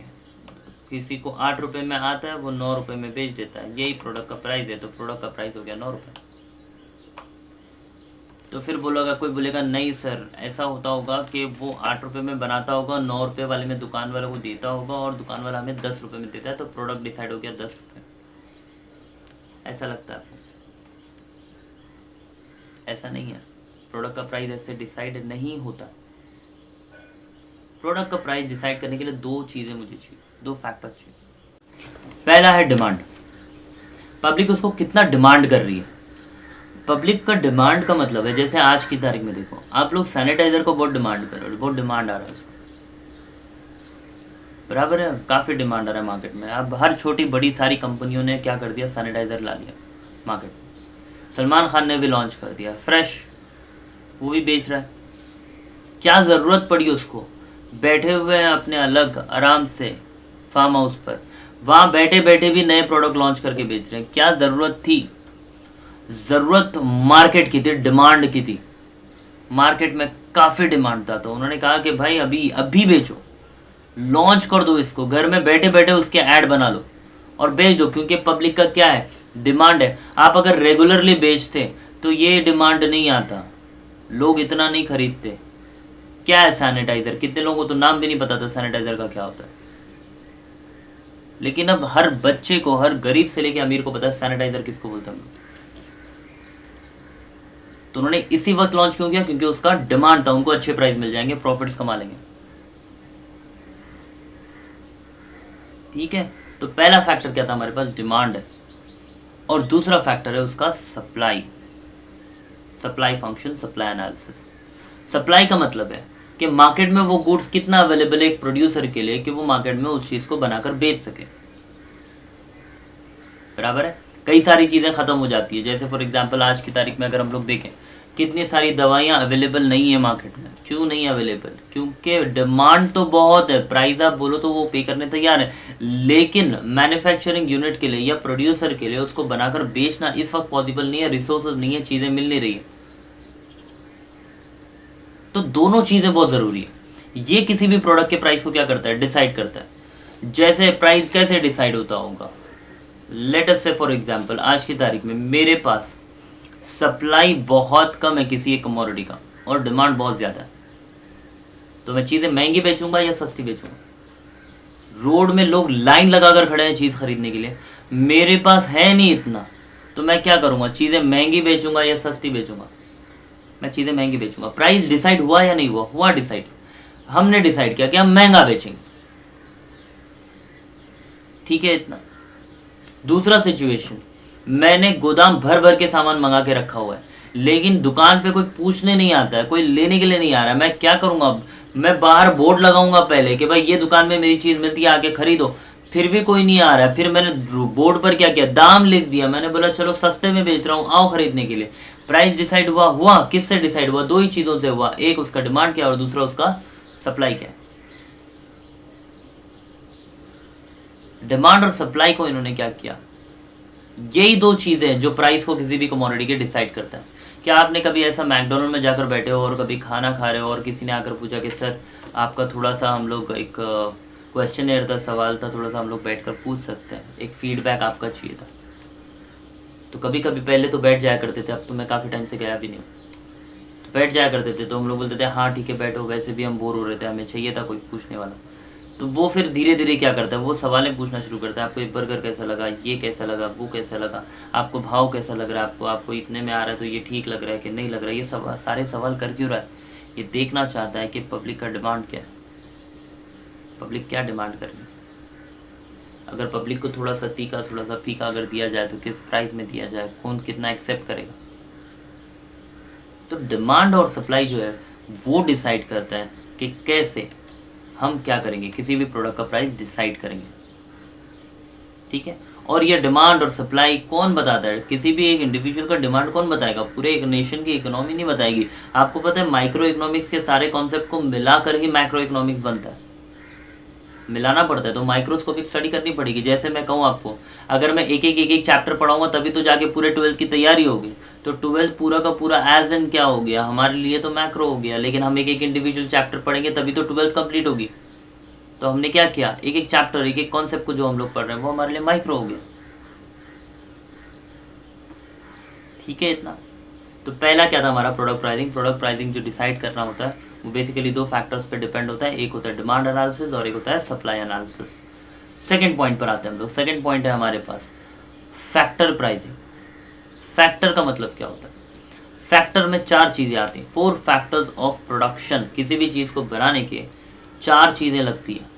किसी को 8 रुपये में आता है वो 9 रुपये में बेच देता है, यही प्रोडक्ट का प्राइस है, तो प्रोडक्ट का प्राइस हो गया 9 रुपये। तो फिर बोलेगा, कोई बोलेगा नहीं सर ऐसा होता होगा कि वो 8 रुपये में बनाता होगा, 9 रुपये वाले में दुकान वाले को देता होगा और दुकान वाला हमें 10 रुपये में देता है, तो प्रोडक्ट डिसाइड हो गया 10 रुपये। ऐसा लगता है आपको? ऐसा नहीं है, प्रोडक्ट का प्राइस ऐसे डिसाइड नहीं होता। प्रोडक्ट का प्राइस डिसाइड करने के लिए 2 चीज़ें मुझे चाहिए, 2 फैक्टर चाहिए। पहला है डिमांड, पब्लिक उसको कितना डिमांड कर रही है। पब्लिक का डिमांड का मतलब है, जैसे आज की तारीख में देखो आप लोग सैनिटाइजर को बहुत डिमांड कर रहे हो, बहुत डिमांड आ रहा है उसका, बराबर है, काफ़ी डिमांड आ रहा है मार्केट में। अब हर छोटी बड़ी सारी कंपनियों ने क्या कर दिया, सैनिटाइजर ला लिया मार्केट में। सलमान खान ने भी लॉन्च कर दिया फ्रेश, वो भी बेच रहा है। क्या ज़रूरत पड़ी उसको? बैठे हुए हैं अपने अलग आराम से फार्म हाउस पर, वहाँ बैठे बैठे भी नए प्रोडक्ट लॉन्च करके बेच रहे हैं। क्या ज़रूरत थी? ज़रूरत मार्केट की थी, डिमांड की थी। मार्केट में काफ़ी डिमांड था, तो उन्होंने कहा कि भाई अभी अभी बेचो, लॉन्च कर दो इसको, घर में बैठे बैठे उसके ऐड बना लो और बेच दो, क्योंकि पब्लिक का क्या है, डिमांड है। आप अगर रेगुलरली बेचते तो ये डिमांड नहीं आता, लोग इतना नहीं खरीदते। क्या है सैनिटाइजर? कितने लोगों को तो नाम भी नहीं पता था सैनिटाइजर का क्या होता है, लेकिन अब हर बच्चे को, हर गरीब से लेके अमीर को पता है सैनिटाइजर किसको बोलते हैं। तो उन्होंने इसी वक्त लॉन्च क्यों किया? क्योंकि उसका डिमांड था, उनको अच्छे प्राइस मिल जाएंगे, प्रॉफिट्स कमा लेंगे। ठीक है, तो पहला फैक्टर क्या था हमारे पास? डिमांड है। और दूसरा फैक्टर है उसका supply, supply function, supply analysis. Supply का मतलब है कि मार्केट में वो गुड्स कितना अवेलेबल है एक प्रोड्यूसर के लिए कि वो मार्केट में उस चीज को बनाकर बेच सके, बराबर है। कई सारी चीजें खत्म हो जाती है, जैसे फॉर एग्जांपल आज की तारीख में अगर हम लोग देखें, कितनी सारी दवाइयाँ अवेलेबल नहीं है मार्केट में। क्यों नहीं अवेलेबल? क्योंकि डिमांड तो बहुत है, प्राइस आप बोलो तो वो पे करने तैयार है, लेकिन मैन्युफैक्चरिंग यूनिट के लिए या प्रोड्यूसर के लिए उसको बनाकर बेचना इस वक्त पॉसिबल नहीं है, रिसोर्सेज नहीं है, चीज़ें मिल नहीं रही है। तो दोनों चीज़ें बहुत ज़रूरी है। ये किसी भी प्रोडक्ट के प्राइस को क्या करता है? डिसाइड करता है। जैसे प्राइस कैसे डिसाइड होता होगा, लेट अस से फॉर एग्जांपल आज की तारीख में मेरे पास सप्लाई बहुत कम है किसी एक कमोडिटी का और डिमांड बहुत ज़्यादा है, तो मैं चीज़ें महंगी बेचूंगा या सस्ती बेचूंगा? रोड में लोग लाइन लगाकर खड़े हैं चीज़ खरीदने के लिए, मेरे पास है नहीं इतना, तो मैं क्या करूंगा? चीज़ें महंगी बेचूंगा या सस्ती बेचूंगा? मैं चीज़ें महंगी बेचूंगा। प्राइस डिसाइड हुआ या नहीं हुआ? हुआ डिसाइड। हमने डिसाइड किया कि हम महंगा बेचेंगे, ठीक है, इतना। दूसरा सिचुएशन, मैंने गोदाम भर भर के सामान मंगा के रखा हुआ है, लेकिन दुकान पे कोई पूछने नहीं आता है, कोई लेने के लिए नहीं आ रहा है। मैं क्या करूंगा अब? मैं बाहर बोर्ड लगाऊंगा पहले कि भाई ये दुकान में मेरी चीज़ मिलती है, आके खरीदो। फिर भी कोई नहीं आ रहा है, फिर मैंने बोर्ड पर क्या किया? दाम लिख दिया। मैंने बोला चलो सस्ते में बेच रहा हूँ, आओ खरीदने के लिए। प्राइस डिसाइड हुआ? हुआ। किससे डिसाइड हुआ? 2 ही चीज़ों से हुआ, एक उसका डिमांड क्या और दूसरा उसका सप्लाई क्या। डिमांड और सप्लाई को इन्होंने क्या किया? यही 2 चीज़ें जो प्राइस को किसी भी कमोडिटी के डिसाइड करता है। क्या आपने कभी ऐसा मैकडोनल्ड में जाकर बैठे हो और कभी खाना खा रहे हो और किसी ने आकर पूछा कि सर आपका थोड़ा सा, हम लोग एक क्वेश्चन था, सवाल था, थोड़ा सा हम लोग बैठकर पूछ सकते हैं, एक फीडबैक आपका चाहिए था? तो कभी कभी पहले तो बैठ जाया करते थे, अब तो मैं काफ़ी टाइम से गया भी नहीं हूँ, तो बैठ जाया करते थे, तो हम लोग बोलते थे हाँ ठीक है बैठो, वैसे भी हम बोर हो रहे थे, हमें चाहिए था कोई पूछने वाला। तो वो फिर धीरे धीरे क्या करता है, वो सवालें पूछना शुरू करता है। आपको ये बर्गर कैसा लगा, ये कैसा लगा, वो कैसा लगा, आपको भाव कैसा लग रहा है, आपको इतने में आ रहा है तो ये ठीक लग रहा है कि नहीं लग रहा है। ये सब सारे सवाल कर क्यों रहा है? ये देखना चाहता है कि पब्लिक का डिमांड क्या है, पब्लिक क्या डिमांड कर रही है। अगर पब्लिक को थोड़ा सा तीखा, थोड़ा सा फीका अगर दिया जाए तो किस प्राइस में दिया जाए, कौन कितना एक्सेप्ट करेगा। तो डिमांड और सप्लाई जो है वो डिसाइड करता है कि कैसे हम क्या करेंगे, किसी भी प्रोडक्ट का प्राइस डिसाइड करेंगे, ठीक है। और ये डिमांड और सप्लाई कौन बताता है? किसी भी एक इंडिविजुअल का डिमांड कौन बताएगा? पूरे एक नेशन की इकोनॉमी नहीं बताएगी। आपको पता है माइक्रो इकोनॉमिक्स के सारे कॉन्सेप्ट को मिलाकर ही मैक्रो इकोनॉमिक्स बनता है, मिलाना पड़ता है। तो माइक्रोस्कोपिक स्टडी करनी पड़ेगी। जैसे मैं कहूँ आपको, अगर मैं एक एक चैप्टर पढ़ाऊंगा तभी तो जाके पूरे 12th की तैयारी होगी। तो 12th पूरा का पूरा एज एन क्या हो गया हमारे लिए? तो मैक्रो हो गया। लेकिन हम एक एक इंडिविजुअल चैप्टर पढ़ेंगे तभी तो 12th कंप्लीट होगी। तो हमने क्या किया, एक एक चैप्टर, एक एक कॉन्सेप्ट को जो हम लोग पढ़ रहे हैं वो हमारे लिए माइक्रो हो गया। ठीक है इतना। तो पहला क्या था हमारा? Product pricing. प्रोडक्ट प्राइसिंग जो डिसाइड करना होता है वो बेसिकली दो फैक्टर्स पे डिपेंड होता है, एक होता है डिमांड एनालिसिस और एक होता है सप्लाई एनालिसिस। सेकंड पॉइंट पर आते हैं हम लोग। सेकंड पॉइंट है हमारे पास फैक्टर प्राइसिंग। फैक्टर का मतलब क्या होता है? फैक्टर में 4 चीजें आती हैं, 4 फैक्टर्स ऑफ प्रोडक्शन। किसी भी चीज को बनाने के 4 चीजें लगती है।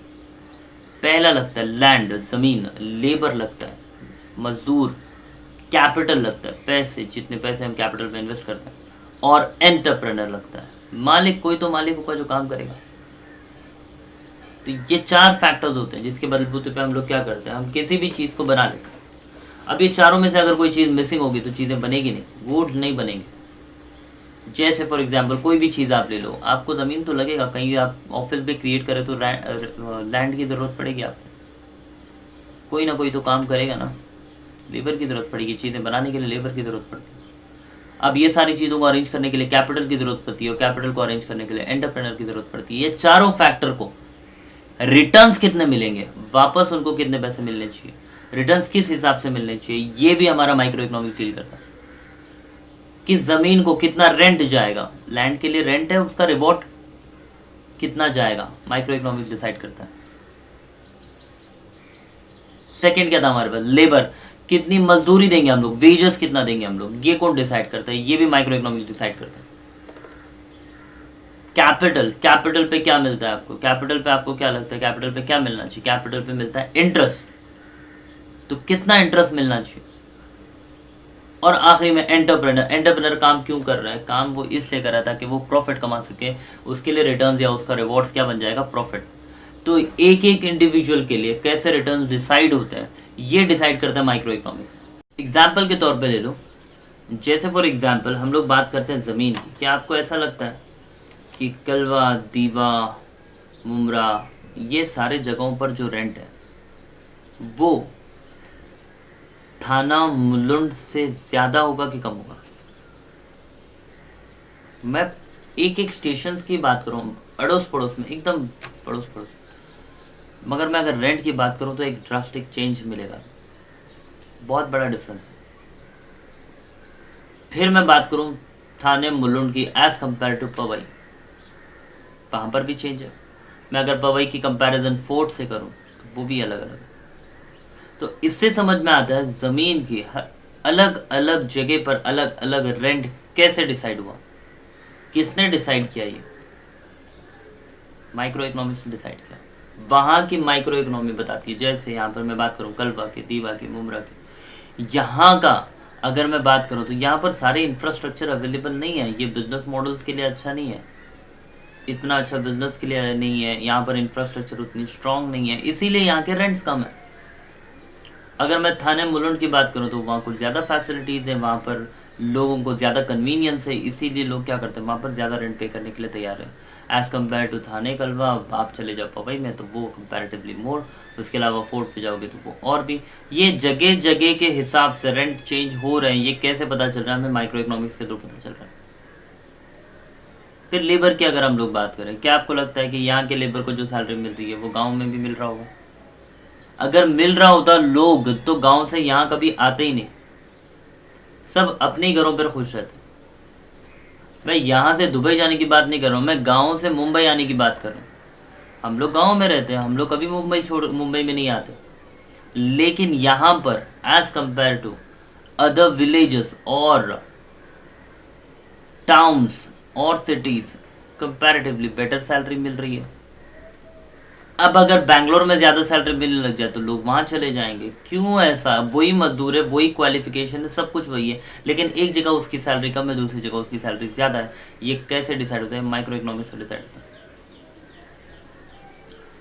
पहला लगता है लैंड, जमीन, लेबर लगता है, मजदूर, कैपिटल लगता है, पैसे, जितने पैसे हम कैपिटल में इन्वेस्ट करते हैं, और एंटरप्रेनर लगता है, मालिक। कोई तो मालिक होगा जो काम करेगा। तो ये 4 फैक्टर्स होते हैं जिसके बलबूते पे हम लोग क्या करते हैं, हम किसी भी चीज को बना लेते हैं। अब ये चारों में से अगर कोई चीज मिसिंग होगी तो चीजें बनेगी नहीं, गुड्स नहीं बनेंगे। जैसे फॉर एग्जांपल कोई भी चीज आप ले लो, आपको जमीन तो लगेगा, कहीं आप ऑफिस भी क्रिएट करें तो लैंड की जरूरत पड़ेगी आपको, कोई ना कोई तो काम करेगा ना, लेबर की जरूरत पड़ेगी, चीजें बनाने के लिए लेबर की जरूरत पड़ती है। अब ये सारी चीजों को अरेंज करने के लिए कैपिटल की जरूरत पड़ती है, और कैपिटल को अरेंज करने के लिए एंटरप्रेन्योर की जरूरत पड़ती है। ये चारों फैक्टर को रिटर्न्स कितने मिलेंगे, वापस उनको कितने पैसे मिलने चाहिए, रिटर्न्स किस हिसाब से मिलने चाहिए, ये भी हमारा माइक्रो इकोनॉमिक्स डील करता है। कि जमीन को कितना रेंट जाएगा, लैंड के लिए रेंट है, उसका रिवॉर्ड कितना जाएगा, माइक्रो इकोनॉमिक्स डिसाइड करता है। सेकंड क्या था हमारे पास? लेबर, कितनी मजदूरी देंगे हम लोग, वेजेस कितना देंगे हम लोग, ये कौन डिसाइड करता है? ये भी माइक्रो इकोनॉमिक्स डिसाइड करता है। कैपिटल, कैपिटल पे क्या मिलता है आपको, कैपिटल पे आपको क्या लगता है, कैपिटल पे क्या मिलना चाहिए? कैपिटल पे मिलता है इंटरेस्ट, तो कितना इंटरेस्ट मिलना चाहिए? और आखिरी में एंटरप्रेनर। एंटरप्रेनर काम क्यों कर रहा है? काम वो इसलिए कर रहा है ताकि वो प्रॉफिट कमा सके, उसके लिए रिटर्न्स या उसका रिवॉर्ड्स क्या बन जाएगा? प्रॉफिट। तो एक एक इंडिविजुअल के लिए कैसे रिटर्न्स डिसाइड होते हैं, ये डिसाइड करता है माइक्रो इकोनॉमिक्स। एग्जाम्पल के तौर पे ले लो, जैसे फॉर एग्जाम्पल हम लोग बात करते हैं ज़मीन की। क्या आपको ऐसा लगता है कि कलवा, दीवा, मुमरा, ये सारे जगहों पर जो रेंट है वो थाना मुलुंड से ज्यादा होगा कि कम होगा? मैं एक एक स्टेशन की बात करूं, अड़ोस पड़ोस में, एकदम पड़ोस पड़ोस, मगर मैं अगर रेंट की बात करूं तो एक ड्रास्टिक चेंज मिलेगा, बहुत बड़ा डिफरेंस। फिर मैं बात करूं थाने मुलुंड की एज कंपेयर टू पवई, वहां पर भी चेंज है। मैं अगर पवई की कंपैरिजन फोर्ट से करूं तो वो भी अलग अलग है। तो इससे समझ में आता है जमीन की अलग अलग जगह पर अलग अलग रेंट कैसे डिसाइड हुआ, किसने डिसाइड किया? ये माइक्रो इकोनॉमिक्स ने डिसाइड किया। वहां की माइक्रो इकोनॉमी बताती है। जैसे यहाँ पर मैं बात करूं कलवा की, दीवा की, मुमरा की, यहाँ का अगर मैं बात करूं तो यहाँ पर सारे इंफ्रास्ट्रक्चर अवेलेबल नहीं है। ये बिजनेस मॉडल्स के लिए अच्छा नहीं है, इतना अच्छा बिजनेस के लिए नहीं है। यहाँ पर इंफ्रास्ट्रक्चर उतनी स्ट्रांग नहीं है, इसीलिए यहाँ के रेंट्स कम है। अगर मैं थाने मुलुंड की बात करूं तो वहाँ कुछ ज़्यादा फैसिलिटीज़ है, वहाँ पर लोगों को ज़्यादा कन्वीनियंस है, इसीलिए लोग क्या करते हैं, वहाँ पर ज़्यादा रेंट पे करने के लिए तैयार है एज़ कम्पेयर टू थाने कलवा। आप चले जाओ पवई में तो वो कंपैरेटिवली मोर, उसके अलावा फोर्ट पे जाओगे तो वो और भी। ये जगह जगह के हिसाब से रेंट चेंज हो रहे हैं। ये कैसे पता चल रहा है? हमें माइक्रो इकोनॉमिक्स के थ्रू पता चल रहा है। फिर लेबर की अगर हम लोग बात करें, क्या आपको लगता है कि यहाँ के लेबर को जो सैलरी मिल रही है वो गाँव में भी मिल रहा होगा? अगर मिल रहा होता लोग तो गांव से यहाँ कभी आते ही नहीं, सब अपने ही घरों पर खुश रहते। मैं यहाँ से दुबई जाने की बात नहीं कर रहा हूँ, मैं गांव से मुंबई आने की बात कर रहा हूँ। हम लोग गांव में रहते हैं, हम लोग कभी मुंबई में नहीं आते। लेकिन यहाँ पर as compare to other villages और टाउन्स और सिटीज कंपैरेटिवली बेटर सैलरी मिल रही है। अब अगर बैंगलोर में ज्यादा सैलरी मिलने लग जाए तो लोग वहां चले जाएंगे। क्यों ऐसा? वही मजदूर है, वही क्वालिफिकेशन है, सब कुछ वही है, लेकिन एक जगह उसकी सैलरी कम है, दूसरी जगह उसकी सैलरी ज्यादा है। ये कैसे डिसाइड होता है? माइक्रो इकोनॉमिक्स से डिसाइड होता है।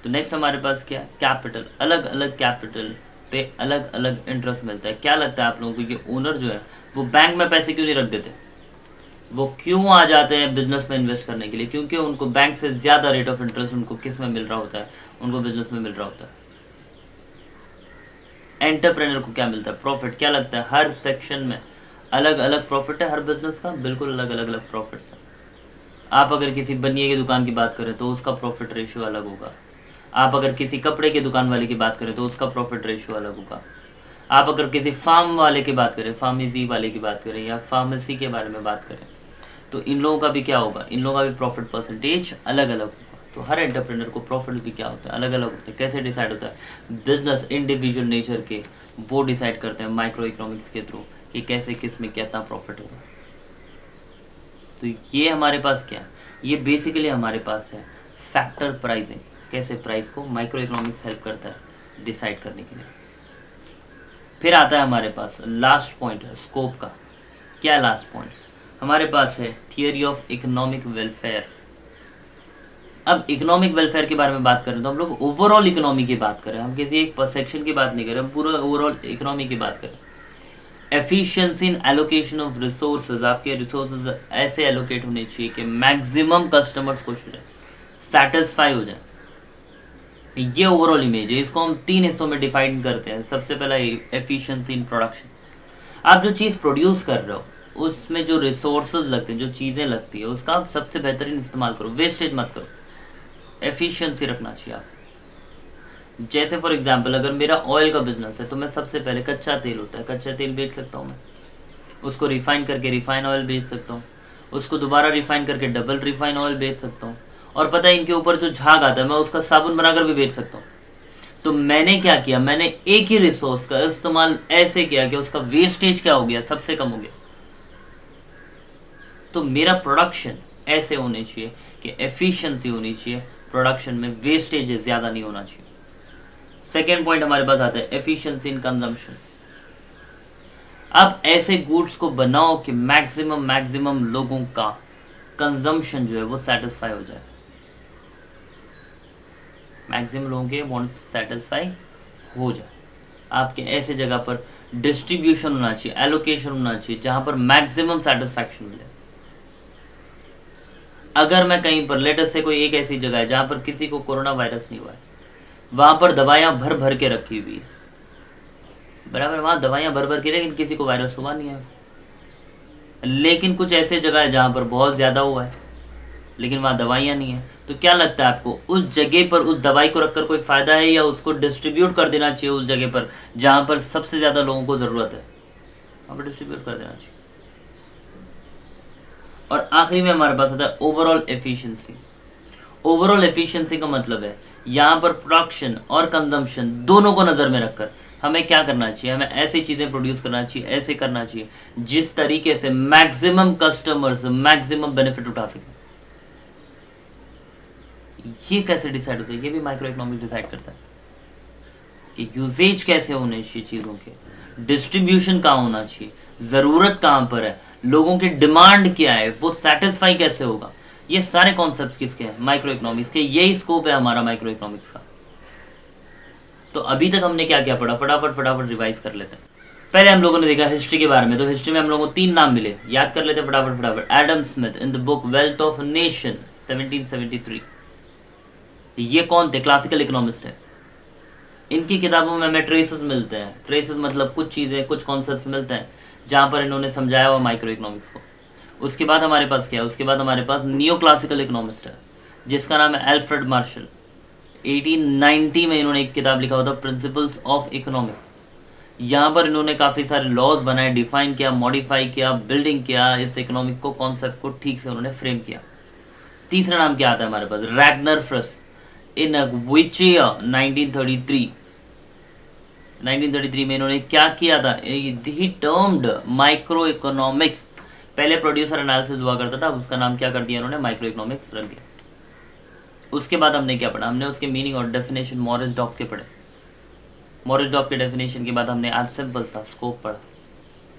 तो नेक्स्ट हमारे पास क्या है? कैपिटल। अलग अलग कैपिटल पे अलग अलग इंटरेस्ट मिलता है। क्या लगता है आप लोगों को, ये ओनर जो है वो बैंक में पैसे क्यों नहीं रख देते? वो क्यों आ जाते हैं बिजनेस में इन्वेस्ट करने के लिए? क्योंकि उनको बैंक से ज़्यादा रेट ऑफ इंटरेस्ट उनको किस में मिल रहा होता है? उनको बिजनेस में मिल रहा होता है। एंटरप्रेन्योर को क्या मिलता है? प्रॉफिट। क्या लगता है हर सेक्शन में अलग अलग प्रॉफिट है हर बिजनेस का? बिल्कुल अलग अलग अलग प्रॉफिट है। आप अगर किसी बनिए की दुकान की बात करें तो उसका प्रॉफिट रेशियो अलग होगा। आप अगर किसी कपड़े की दुकान वाले की बात करें तो उसका प्रॉफिट रेशियो अलग होगा। आप अगर किसी फार्म वाले की बात करें, फार्मेसी वाले की बात करें या फार्मेसी के बारे में बात करें, तो इन लोगों का भी क्या होगा? इन लोगों का भी प्रॉफिट परसेंटेज अलग अलग होगा। तो हर एंटरप्रेन्योर को प्रॉफिट भी क्या होता है? अलग अलग होता है। कैसे डिसाइड होता है? बिजनेस इंडिविजुअल नेचर के वो डिसाइड करते हैं माइक्रो इकोनॉमिक्स के थ्रू कि कैसे किस में कितना प्रॉफिट होगा। तो ये हमारे पास क्या है? ये बेसिकली हमारे पास है फैक्टर प्राइसिंग। कैसे प्राइस को माइक्रो इकोनॉमिक्स हेल्प करता है डिसाइड करने के लिए। फिर आता है हमारे पास लास्ट पॉइंट स्कोप का। क्या लास्ट पॉइंट हमारे पास है? Theory of economic welfare. अब इकोनॉमिक वेलफेयर के बारे में बात करें तो हम लोग ओवरऑल इकोनॉमी की बात करें, हम किसी एक सेक्शन की बात नहीं करें, हम पूरा ओवरऑल इकोनॉमी की बात करें। Efficiency in allocation of resources. आपके रिसोर्सेज ऐसे एलोकेट होने चाहिए कि मैक्सिमम कस्टमर्स खुश हो जाए, सेटिस्फाई हो जाए। ये ओवरऑल इमेज है। इसको हम 3 हिस्सों में डिफाइन करते हैं। सबसे पहला एफिशिएंसी इन प्रोडक्शन। आप जो चीज़ प्रोड्यूस कर रहे हो उसमें जो रिसोर्सेज लगते हैं, जो चीज़ें लगती है, उसका आप सबसे बेहतरीन इस्तेमाल करो, वेस्टेज मत करो। एफिशिएंसी रखना चाहिए आप। जैसे फॉर एग्जांपल अगर मेरा ऑयल का बिजनेस है तो मैं सबसे पहले कच्चा तेल होता है, कच्चा तेल बेच सकता हूँ मैं, उसको रिफाइन करके रिफाइन ऑयल बेच सकता हूँ, उसको दोबारा रिफाइन करके डबल रिफाइन ऑयल बेच सकता हूँ, और पता है इनके ऊपर जो झाग आता है मैं उसका साबुन बनाकर भी बेच सकता हूँ। तो मैंने क्या किया? मैंने एक ही रिसोर्स का इस्तेमाल ऐसे किया कि उसका वेस्टेज क्या हो गया? सबसे कम हो गया। तो मेरा प्रोडक्शन ऐसे होने चाहिए कि एफिशिएंसी होनी चाहिए, प्रोडक्शन में वेस्टेज ज्यादा नहीं होना चाहिए। सेकेंड पॉइंट हमारे पास आता है एफिशिएंसी इन कंजम्पशन। अब ऐसे गुड्स को बनाओ कि मैक्सिमम लोगों का कंजम्पशन जो है वो सेटिस्फाई हो जाए, मैक्सिमम लोगों के वांट्स सेटिस्फाई हो जाए। आपके ऐसे जगह पर डिस्ट्रीब्यूशन होना चाहिए, एलोकेशन होना चाहिए जहां पर मैक्सिमम सेटिस्फैक्शन मिले। अगर मैं कहीं पर लेटर से कोई एक ऐसी जगह है जहां पर किसी को कोरोना वायरस नहीं हुआ है, वहां पर दवाइयां भर भर के रखी हुई है, बराबर, वहां दवाइयां भर भर के, लेकिन किसी को वायरस हुआ नहीं है। लेकिन कुछ ऐसे जगह है जहां पर बहुत ज्यादा हुआ है लेकिन वहां दवाइयां नहीं है। तो क्या लगता है आपको, उस जगह पर उस दवाई को रखकर कोई फायदा है या उसको डिस्ट्रीब्यूट कर देना चाहिए उस जगह पर जहां पर सबसे ज्यादा लोगों को जरूरत है? वहां पर डिस्ट्रीब्यूट कर देना चाहिए। और आखिरी में हमारे पास आता है ओवरऑल एफिशिएंसी। ओवरऑल एफिशिएंसी का मतलब है यहाँ पर प्रोडक्शन और कंजम्पशन दोनों को नजर में रखकर हमें क्या करना चाहिए? हमें ऐसी चीजें प्रोड्यूस करना चाहिए, ऐसे करना चाहिए जिस तरीके से मैक्सिमम कस्टमर्स मैक्सिमम बेनिफिट उठा सके। ये कैसे डिसाइड होता है? ये भी माइक्रो इकोनॉमिक्स डिसाइड करता है कि यूजेज कैसे होने चाहिए चीजों के, डिस्ट्रीब्यूशन कहाँ होना चाहिए, जरूरत कहाँ पर है, लोगों की डिमांड क्या है, वो सेटिस्फाई कैसे होगा। ये सारे कॉन्सेप्ट्स किसके हैं? माइक्रो इकोनॉमिक्स के। यही स्कोप है हमारा माइक्रो इकोनॉमिक्स का। तो अभी तक हमने क्या क्या पढ़ा? फटाफट रिवाइज कर लेते हैं। पहले हम लोगों ने देखा हिस्ट्री के बारे में। तो हिस्ट्री में हम लोगों को 3 नाम मिले, याद कर लेते फटाफट। Adam Smith in the book wealth of nation 1773। ये कौन थे? क्लासिकल इकोनॉमिस्ट है। इनकी किताबों में हमें ट्रेसेस मिलते हैं। ट्रेसेस मतलब कुछ चीजें, कुछ कॉन्सेप्ट मिलते हैं जहां पर इन्होंने समझाया हुआ माइक्रो इकोनॉमिक्स को। उसके बाद हमारे पास क्या है? उसके बाद हमारे पास नियो क्लासिकल इकोनॉमिस्ट है जिसका नाम है एल्फ्रेड मार्शल। 1890 में इन्होंने एक किताब लिखा हुआ था प्रिंसिपल्स ऑफ इकोनॉमिक्स। यहाँ पर इन्होंने काफ़ी सारे लॉज बनाए, डिफाइन किया, मॉडिफाई किया, बिल्डिंग किया, इस इकोनॉमिक को, कॉन्सेप्ट को ठीक से उन्होंने फ्रेम किया। तीसरा नाम क्या आता है हमारे पास? रैगनर फ्रस इन विच ईयर 1933 में इन्होंने क्या किया था? ही टर्म्ड माइक्रो इकोनॉमिक्स। पहले प्रोड्यूसर एनालिसिस हुआ करता था, अब उसका नाम क्या कर दिया इन्होंने? माइक्रो इकोनॉमिक्स रख दिया। उसके बाद हमने क्या पढ़ा? हमने उसके मीनिंग और डेफिनेशन मॉरिस डॉब के पढ़े। मॉरिस डॉब के डेफिनेशन के बाद हमने आज सिंपल सा स्कोप पढ़ा।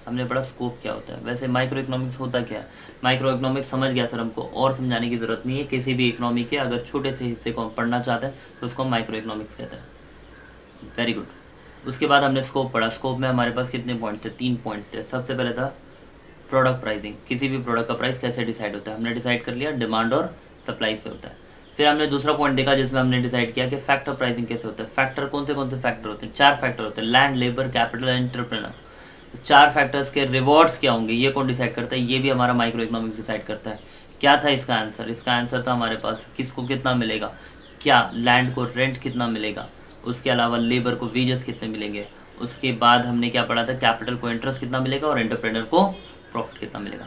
हमने पढ़ा स्कोप क्या होता है। वैसे माइक्रो इकोनॉमिक्स होता क्या है? माइक्रो इकोनॉमिक्स समझ गया सर, हमको और समझाने की जरूरत नहीं है। किसी भी इकोनॉमी के अगर छोटे से हिस्से को हम पढ़ना चाहते हैं तो उसको हम माइक्रो इकोनॉमिक्स कहते हैं। Very good. उसके बाद हमने स्कोप पढ़ा। स्कोप में हमारे पास कितने पॉइंट्स थे? 3 पॉइंट्स थे। सबसे पहले था प्रोडक्ट प्राइसिंग, किसी भी प्रोडक्ट का प्राइस कैसे डिसाइड होता है, हमने डिसाइड कर लिया डिमांड और सप्लाई से होता है। फिर हमने दूसरा पॉइंट देखा जिसमें हमने डिसाइड किया कि फैक्टर प्राइसिंग कैसे होता है। फैक्टर कौन से फैक्टर होते हैं? 4 फैक्टर होते हैं, land, labour, capital, entrepreneur. 4 factors के रिवॉर्ड्स क्या होंगे ये कौन डिसाइड करता है? ये भी हमारा माइक्रो इकोनॉमिक्स डिसाइड करता है। क्या था इसका आंसर? इसका आंसर था हमारे पास किसको कितना मिलेगा, क्या लैंड को रेंट कितना मिलेगा, उसके अलावा लेबर को वेजेस कितने मिलेंगे, उसके बाद हमने क्या पढ़ा था, कैपिटल को इंटरेस्ट कितना मिलेगा और एंटरप्रेन्योर को प्रॉफिट कितना मिलेगा।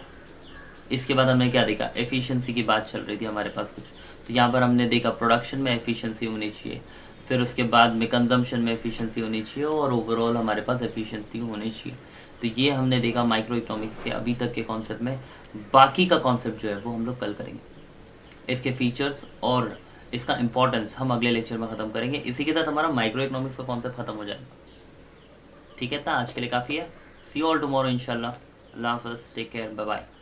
इसके बाद हमने क्या देखा, एफिशिएंसी की बात चल रही थी हमारे पास कुछ, तो यहाँ पर हमने देखा प्रोडक्शन में एफिशिएंसी होनी चाहिए, फिर उसके बाद में कंजम्पशन में एफिशिएंसी होनी चाहिए और ओवरऑल हमारे पास एफिशिएंसी होनी चाहिए। तो ये हमने देखा माइक्रो इकोनॉमिक्स के अभी तक के कॉन्सेप्ट में। बाकी का कॉन्सेप्ट जो है वो हम लोग कल करेंगे। इसके फीचर्स और इसका इंपॉर्टेंस हम अगले लेक्चर में ख़त्म करेंगे। इसी के साथ हमारा माइक्रो इकोनॉमिक्स का कॉन्सेप्ट खत्म हो जाएगा। ठीक है, तो आज के लिए काफ़ी है। सी यू ऑल टुमारो इंशाल्लाह। अल्लाह हाफ़िज़, टेक केयर, बाय बाय।